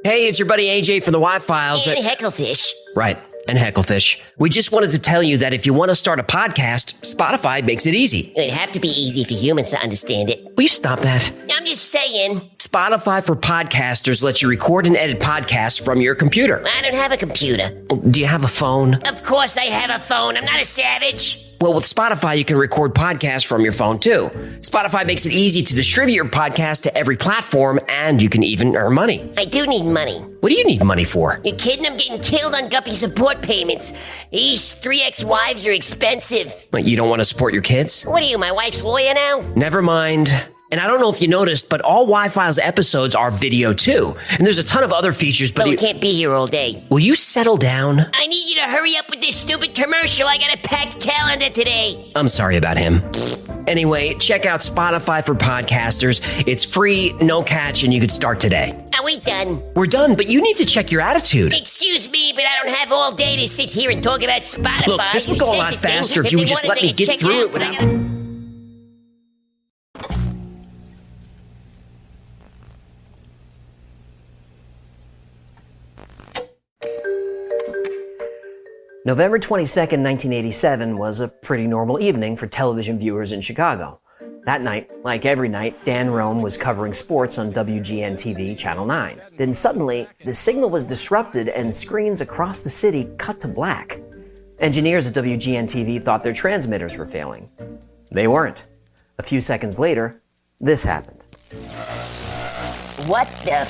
Hey, it's your buddy AJ from the Y-Files. And Hecklefish. Right, and Hecklefish. We just wanted to tell you that if you want to start a podcast, Spotify makes it easy. It'd have to be easy for humans to understand it. Will you stop that? I'm just saying. Spotify for podcasters lets you record and edit podcasts from your computer. I don't have a computer. Do you have a phone? Of course I have a phone. I'm not a savage. Well, with Spotify, you can record podcasts from your phone, too. Spotify makes it easy to distribute your podcast to every platform, and you can even earn money. I do need money. What do you need money for? You kidding? I'm getting killed on Guppy support payments. These 3 ex-wives are expensive. What, you don't want to support your kids? What are you, my wife's lawyer now? Never mind. And I don't know if you noticed, but all Y-Files episodes are video, too. And there's a ton of other features, but... we can't be here all day. Will you settle down? I need you to hurry up with this stupid commercial. I got a packed calendar today. I'm sorry about him. Anyway, check out Spotify for podcasters. It's free, no catch, and you could start today. Are we done? We're done, but you need to check your attitude. Excuse me, but I don't have all day to sit here and talk about Spotify. Look, this would go a lot faster if you would just let me get through it without... November 22nd, 1987 was a pretty normal evening for television viewers in Chicago. That night, like every night, Dan Roan was covering sports on WGN-TV Channel 9. Then suddenly, the signal was disrupted and screens across the city cut to black. Engineers at WGN-TV thought their transmitters were failing. They weren't. A few seconds later, this happened. What the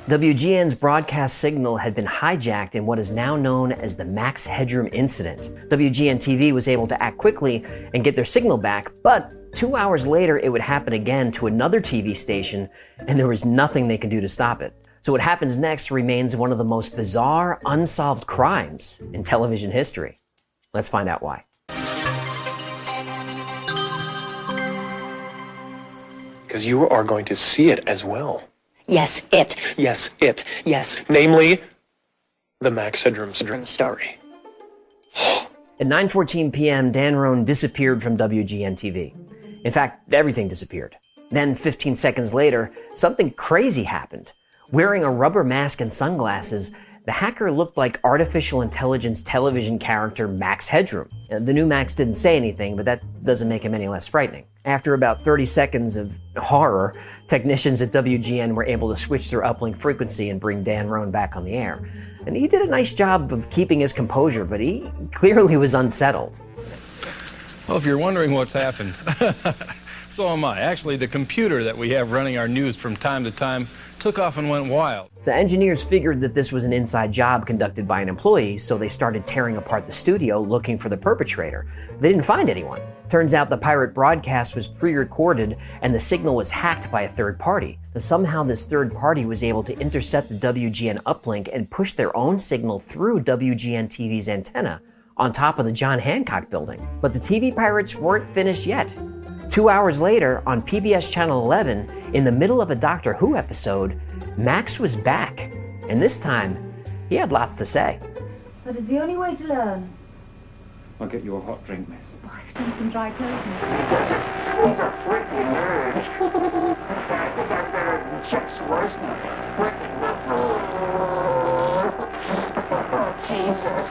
WGN's broadcast signal had been hijacked in what is now known as the Max Headroom Incident. WGN-TV was able to act quickly and get their signal back, but 2 hours later it would happen again to another TV station, and there was nothing they could do to stop it. So what happens next remains one of the most bizarre, unsolved crimes in television history. Let's find out why. Because you are going to see it as well. Yes, it. Yes, it. Yes, namely, the Max Headroom story. At 9:14 p.m., Dan Roan disappeared from WGN-TV. In fact, everything disappeared. Then, 15 seconds later, something crazy happened. Wearing a rubber mask and sunglasses, the hacker looked like artificial intelligence television character Max Headroom. The new Max didn't say anything, but that doesn't make him any less frightening. After about 30 seconds of horror, technicians at WGN were able to switch their uplink frequency and bring Dan Roan back on the air. And he did a nice job of keeping his composure, but he clearly was unsettled. Well, if you're wondering what's happened, so am I. Actually, the computer that we have running our news from time to time took off and went wild. The engineers figured that this was an inside job conducted by an employee, so they started tearing apart the studio looking for the perpetrator. They didn't find anyone. Turns out the pirate broadcast was pre-recorded and the signal was hacked by a third party. Somehow this third party was able to intercept the WGN uplink and push their own signal through WGN-TV's antenna on top of the John Hancock building. But the TV pirates weren't finished yet. 2 hours later, on PBS Channel 11, in the middle of a Doctor Who episode, Max was back. And this time, he had lots to say. That is the only way to learn. I'll get you a hot drink, miss. I've done some dry clothing. He's a freaking nerd. Checks worse than a freaking Jesus.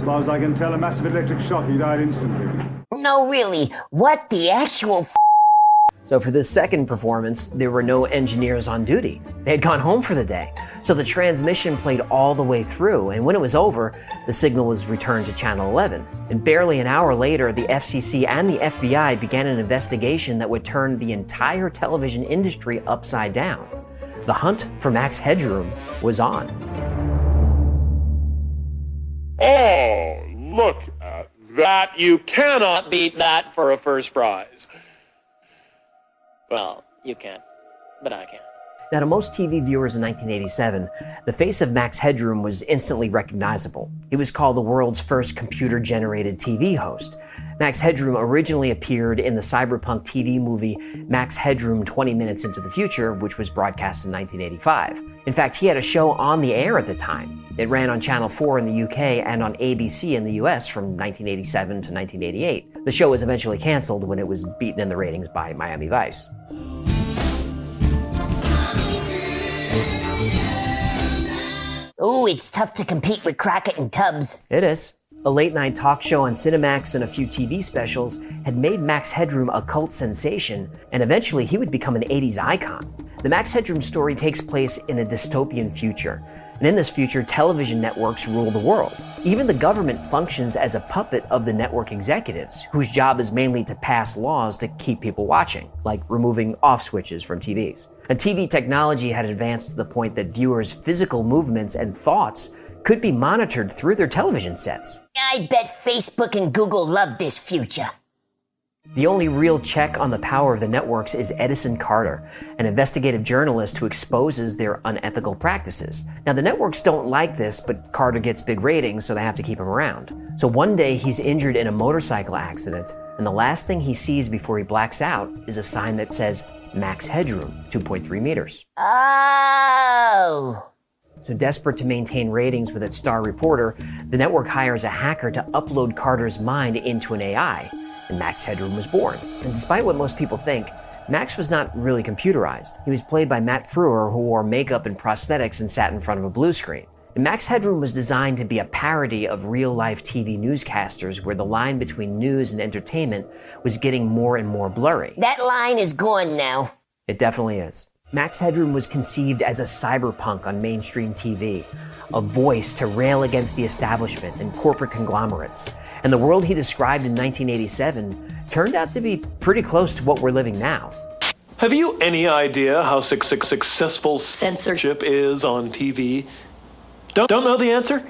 As far as I can tell, a massive electric shock. He died instantly. No, really. What the actual So for this second performance, there were no engineers on duty. They had gone home for the day. So the transmission played all the way through, and when it was over, the signal was returned to Channel 11. And barely an hour later, the FCC and the FBI began an investigation that would turn the entire television industry upside down. The hunt for Max Headroom was on. Oh, look at that. You cannot beat that for a first prize. Well, you can, but I can. Now, to most TV viewers in 1987, the face of Max Headroom was instantly recognizable. He was called the world's first computer-generated TV host. Max Headroom originally appeared in the cyberpunk TV movie Max Headroom 20 Minutes into the Future, which was broadcast in 1985. In fact, he had a show on the air at the time. It ran on Channel 4 in the UK and on ABC in the US from 1987 to 1988. The show was eventually canceled when it was beaten in the ratings by Miami Vice. Ooh, it's tough to compete with Crockett and Tubbs. It is. A late-night talk show on Cinemax and a few TV specials had made Max Headroom a cult sensation, and eventually he would become an 80s icon. The Max Headroom story takes place in a dystopian future, and in this future, television networks rule the world. Even the government functions as a puppet of the network executives, whose job is mainly to pass laws to keep people watching, like removing off switches from TVs. And TV technology had advanced to the point that viewers' physical movements and thoughts could be monitored through their television sets. I bet Facebook and Google love this future. The only real check on the power of the networks is Edison Carter, an investigative journalist who exposes their unethical practices. Now, the networks don't like this, but Carter gets big ratings, so they have to keep him around. So one day, he's injured in a motorcycle accident, and the last thing he sees before he blacks out is a sign that says Max Headroom, 2.3 meters. Oh! So desperate to maintain ratings with its star reporter, the network hires a hacker to upload Carter's mind into an AI, and Max Headroom was born. And despite what most people think, Max was not really computerized. He was played by Matt Frewer, who wore makeup and prosthetics and sat in front of a blue screen. And Max Headroom was designed to be a parody of real-life TV newscasters where the line between news and entertainment was getting more and more blurry. That line is gone now. It definitely is. Max Headroom was conceived as a cyberpunk on mainstream TV, a voice to rail against the establishment and corporate conglomerates. And the world he described in 1987 turned out to be pretty close to what we're living now. Have you any idea how successful censorship is on TV? Don't know the answer?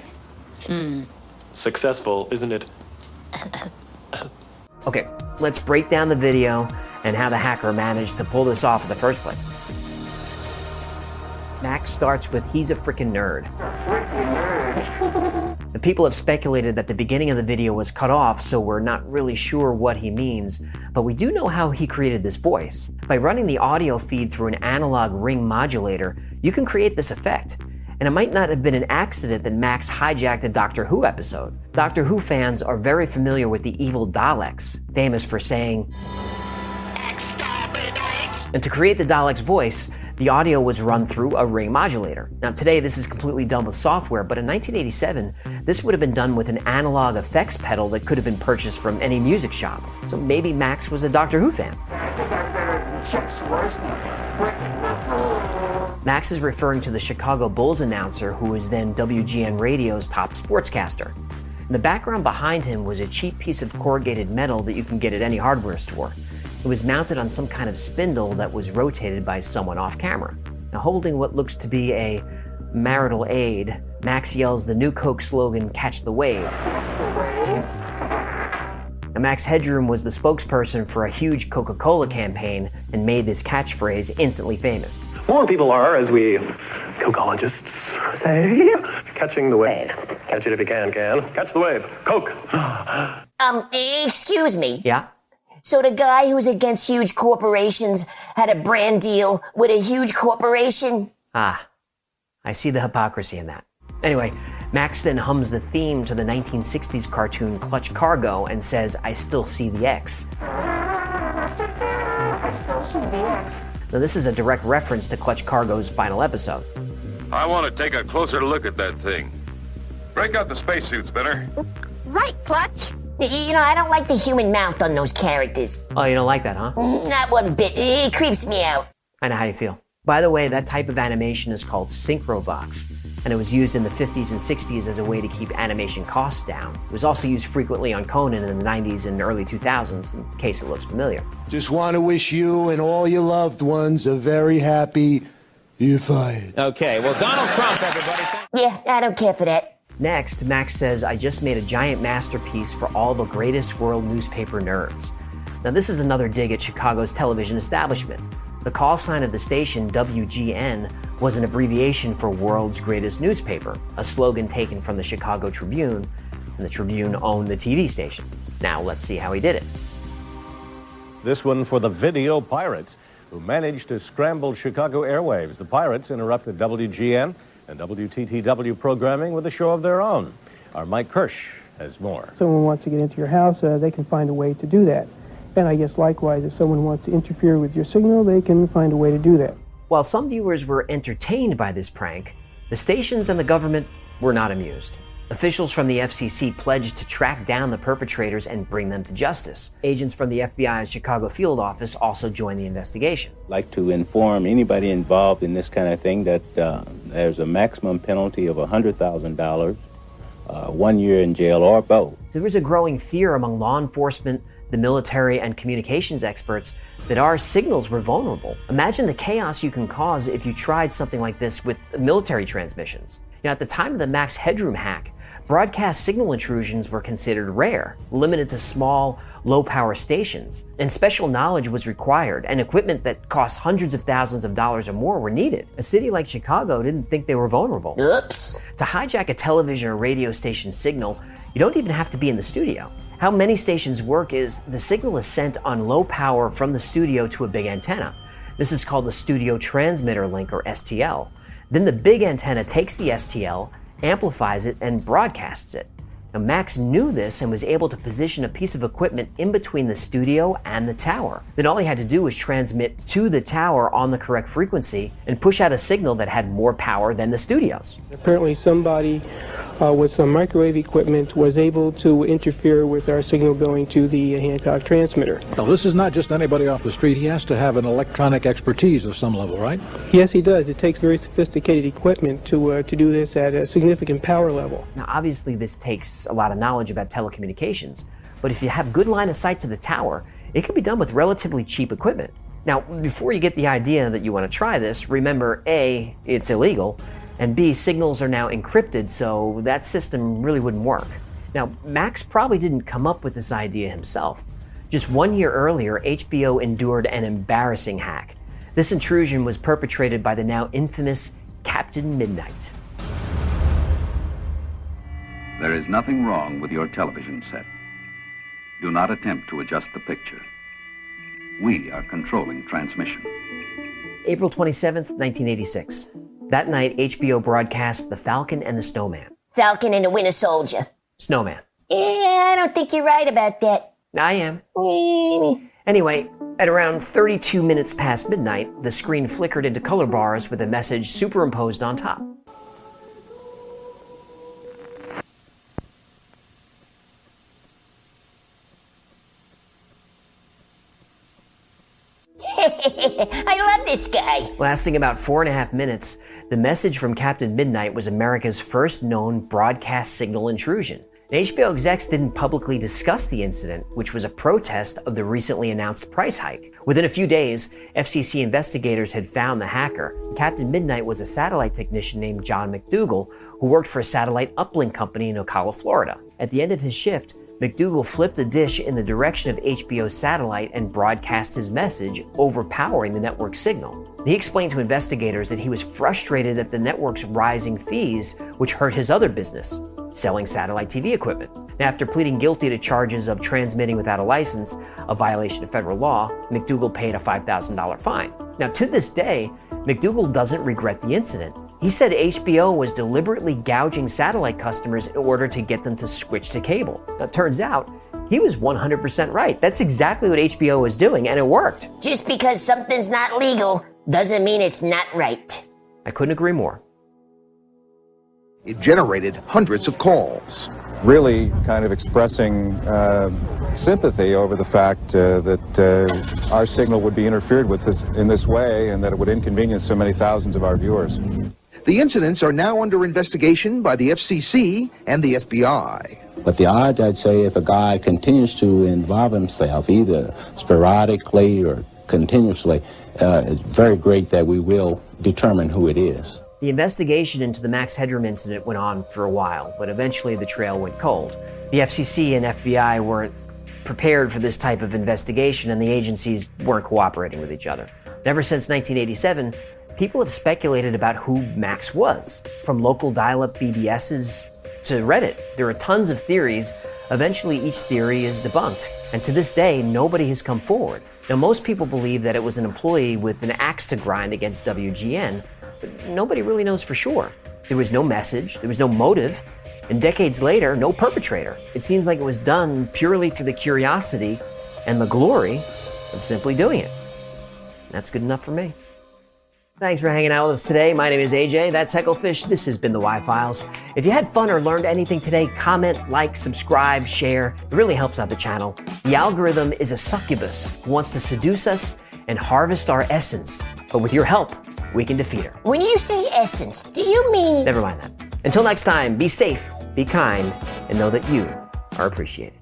Successful, isn't it? Okay, let's break down the video and how the hacker managed to pull this off in the first place. Max starts with, "He's a freaking nerd." The people have speculated that the beginning of the video was cut off, so we're not really sure what he means, but we do know how he created this voice. By running the audio feed through an analog ring modulator, you can create this effect. And it might not have been an accident that Max hijacked a Doctor Who episode. Doctor Who fans are very familiar with the evil Daleks, famous for saying, "Exterminate!" And to create the Dalek's voice, the audio was run through a ring modulator. Now today this is completely done with software, but in 1987, this would have been done with an analog effects pedal that could have been purchased from any music shop. So maybe Max was a Doctor Who fan. Max is referring to the Chicago Bulls announcer who was then WGN Radio's top sportscaster. In the background behind him was a cheap piece of corrugated metal that you can get at any hardware store. It was mounted on some kind of spindle that was rotated by someone off camera. Now, holding what looks to be a marital aid, Max yells the new Coke slogan, "Catch the wave." Now, Max Headroom was the spokesperson for a huge Coca-Cola campaign and made this catchphrase instantly famous. More people are, as we cocologists say, catching the wave. Catch it if you can. Catch the wave. Coke. Excuse me. Yeah? So the guy who's against huge corporations had a brand deal with a huge corporation? Ah, I see the hypocrisy in that. Anyway, Max then hums the theme to the 1960s cartoon Clutch Cargo and says, "I still see the X." Now this is a direct reference to Clutch Cargo's final episode. I want to take a closer look at that thing. Break out the spacesuit, Spinner. Right, Clutch. You know, I don't like the human mouth on those characters. Oh, you don't like that, huh? Not one bit. It creeps me out. I know how you feel. By the way, that type of animation is called synchrovox, and it was used in the 50s and 60s as a way to keep animation costs down. It was also used frequently on Conan in the 90s and early 2000s, in case it looks familiar. Just want to wish you and all your loved ones a very happy you're fired. Okay, well, Donald Trump, everybody. Yeah, I don't care for that. Next, Max says, I just made a giant masterpiece for all the greatest world newspaper nerds. Now, this is another dig at Chicago's television establishment. The call sign of the station, WGN, was an abbreviation for World's Greatest Newspaper, a slogan taken from the Chicago Tribune, and the Tribune owned the TV station. Now, let's see how he did it. This one for the video pirates, who managed to scramble Chicago airwaves. The pirates interrupted WGN and WTTW programming with a show of their own. Our Mike Kirsch has more. If someone wants to get into your house, they can find a way to do that. And I guess likewise, if someone wants to interfere with your signal, they can find a way to do that. While some viewers were entertained by this prank, the stations and the government were not amused. Officials from the FCC pledged to track down the perpetrators and bring them to justice. Agents from the FBI's Chicago field office also joined the investigation. I'd like to inform anybody involved in this kind of thing that there's a maximum penalty of $100,000, 1 year in jail, or both. There was a growing fear among law enforcement, the military, and communications experts that our signals were vulnerable. Imagine the chaos you can cause if you tried something like this with military transmissions. At the time of the Max Headroom hack, broadcast signal intrusions were considered rare, limited to small, low-power stations, and special knowledge was required, and equipment that cost hundreds of thousands of dollars or more were needed. A city like Chicago didn't think they were vulnerable. Oops. To hijack a television or radio station signal, you don't even have to be in the studio. How many stations work is the signal is sent on low power from the studio to a big antenna. This is called the Studio Transmitter Link, or STL. Then the big antenna takes the STL, amplifies it, and broadcasts it. Now, Max knew this and was able to position a piece of equipment in between the studio and the tower. Then all he had to do was transmit to the tower on the correct frequency and push out a signal that had more power than the studio's. Apparently somebody with some microwave equipment was able to interfere with our signal going to the Hancock transmitter. Now, this is not just anybody off the street. He has to have an electronic expertise of some level, right? Yes, he does. It takes very sophisticated equipment to do this at a significant power level. Now, obviously, this takes a lot of knowledge about telecommunications, but if you have good line of sight to the tower, it can be done with relatively cheap equipment. Now, before you get the idea that you want to try this, remember, A, it's illegal, and B, signals are now encrypted, so that system really wouldn't work. Now, Max probably didn't come up with this idea himself. Just 1 year earlier, HBO endured an embarrassing hack. This intrusion was perpetrated by the now infamous Captain Midnight. There is nothing wrong with your television set. Do not attempt to adjust the picture. We are controlling transmission. April 27th, 1986. That night, HBO broadcast The Falcon and the Snowman. Falcon and the Winter Soldier. Snowman. Yeah, I don't think you're right about that. I am. Anyway, at around 32 minutes past midnight, the screen flickered into color bars with a message superimposed on top. I love this guy. Lasting about 4.5 minutes, the message from Captain Midnight was America's first known broadcast signal intrusion. And HBO execs didn't publicly discuss the incident, which was a protest of the recently announced price hike. Within a few days, FCC investigators had found the hacker. Captain Midnight was a satellite technician named John McDougal, who worked for a satellite uplink company in Ocala, Florida. At the end of his shift, McDougal flipped a dish in the direction of HBO's satellite and broadcast his message, overpowering the network's signal. He explained to investigators that he was frustrated at the network's rising fees, which hurt his other business, selling satellite TV equipment. Now, after pleading guilty to charges of transmitting without a license, a violation of federal law, McDougal paid a $5,000 fine. Now, to this day, McDougal doesn't regret the incident. He said HBO was deliberately gouging satellite customers in order to get them to switch to cable. Now, it turns out, he was 100% right. That's exactly what HBO was doing, and it worked. Just because something's not legal doesn't mean it's not right. I couldn't agree more. It generated hundreds of calls. Really kind of expressing sympathy over the fact that our signal would be interfered with in this way and that it would inconvenience so many thousands of our viewers. The incidents are now under investigation by the FCC and the FBI. But the odds, I'd say, if a guy continues to involve himself, either sporadically or continuously, it's very great that we will determine who it is. The investigation into the Max Headroom incident went on for a while, but eventually the trail went cold. The FCC and FBI weren't prepared for this type of investigation, and the agencies weren't cooperating with each other. And ever since 1987, people have speculated about who Max was, from local dial-up BBSs to Reddit. There are tons of theories. Eventually, each theory is debunked. And to this day, nobody has come forward. Now, most people believe that it was an employee with an axe to grind against WGN, but nobody really knows for sure. There was no message, there was no motive, and decades later, no perpetrator. It seems like it was done purely for the curiosity and the glory of simply doing it. That's good enough for me. Thanks for hanging out with us today. My name is AJ. That's Hecklefish. This has been the Y-Files. If you had fun or learned anything today, comment, like, subscribe, share. It really helps out the channel. The algorithm is a succubus who wants to seduce us and harvest our essence. But with your help, we can defeat her. When you say essence, do you mean... Never mind that. Until next time, be safe, be kind, and know that you are appreciated.